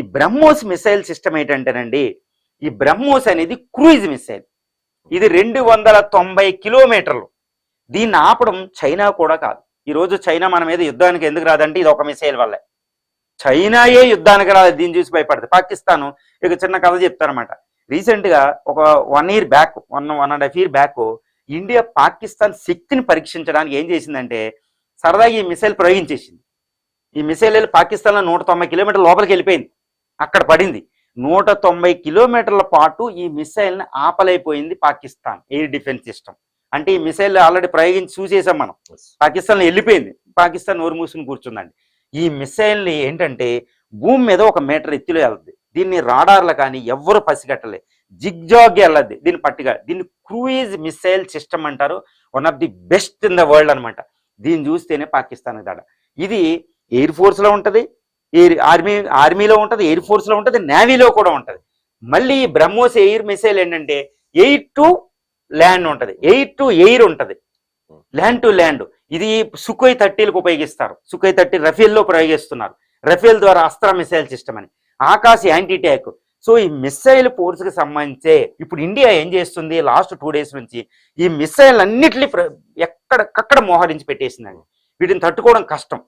ఈ BrahMos missile system ఏంటంటేనండి, ఈ బ్రహ్మోస్ అనేది క్రూయిజ్ మిసైల్. ఇది 290 కిలోమీటర్లు. దీన్ని ఆపడం చైనా కూడా కాదు. ఈరోజు చైనా మన మీద యుద్ధానికి ఎందుకు రాదంటే ఇది ఒక మిసైల్ వల్లే. చైనాయే యుద్ధానికి రాదు, దీన్ని చూసి భయపడుతుంది. పాకిస్తాన్ ఇక చిన్న కథ చెప్తారనమాట. రీసెంట్గా ఒక 1 year back, 1.5 year back India Pakistan శక్తిని పరీక్షించడానికి ఏం చేసిందంటే సరదాగా ఈ మిసైల్ ప్రయోగించేసింది. ఈ మిసైల్ వెళ్ళి పాకిస్తాన్లో 190 కిలోమీటర్ల లోపలికి వెళ్ళిపోయింది. అక్కడ పడింది. 190 కిలోమీటర్ల పాటు ఈ మిసైల్ని ఆపలైపోయింది పాకిస్తాన్ ఎయిర్ డిఫెన్స్ సిస్టమ్. అంటే ఈ మిసైల్ ఆల్రెడీ ప్రయోగించి చూసేసాం మనం. పాకిస్తాన్లో వెళ్ళిపోయింది. పాకిస్తాన్ నోరు మూసుకుని కూర్చుందండి. ఈ మిసైల్ని ఏంటంటే భూమి మీద 1 మీటర్ ఎత్తులో వెళ్తుంది. దీన్ని రాడార్లు కానీ ఎవ్వరు పసిగట్టలే. జిగ్జాగ్ వెళ్ళద్ది దీన్ని పట్టిగా. దీన్ని క్రూయిజ్ మిసైల్ సిస్టమ్ అంటారు. One of the best in the world అనమాట. దీన్ని చూస్తేనే పాకిస్తాన్ దడ. ఇది ఎయిర్ ఫోర్స్లో ఉంటుంది, ఆర్మీలో ఉంటుంది, ఎయిర్ ఫోర్స్లో ఉంటుంది, నేవీలో కూడా ఉంటుంది. మళ్ళీ ఈ బ్రహ్మోస్ ఎయిర్ మిసైల్ ఏంటంటే ఎయిర్ టు ల్యాండ్ ఉంటుంది, ఎయిర్ టు ఎయిర్ ఉంటుంది, ల్యాండ్ టు ల్యాండ్. ఇది సుఖోయ్ 30లకు ఉపయోగిస్తారు. సుఖోయ్ 30 రఫేల్లో ప్రయోగిస్తున్నారు. రఫేల్ ద్వారా అస్త్ర మిసైల్ సిస్టమ్ అని, ఆకాశ యాంటీ ట్యాక్. సో ఈ మిసైల్ ఫోర్స్కి సంబంధించే ఇప్పుడు ఇండియా ఏం చేస్తుంది లాస్ట్ 2 days నుంచి ఈ మిసైల్ అన్నిటిని ఎక్కడికక్కడ మోహరించి పెట్టేసిందండి. వీటిని తట్టుకోవడం కష్టం.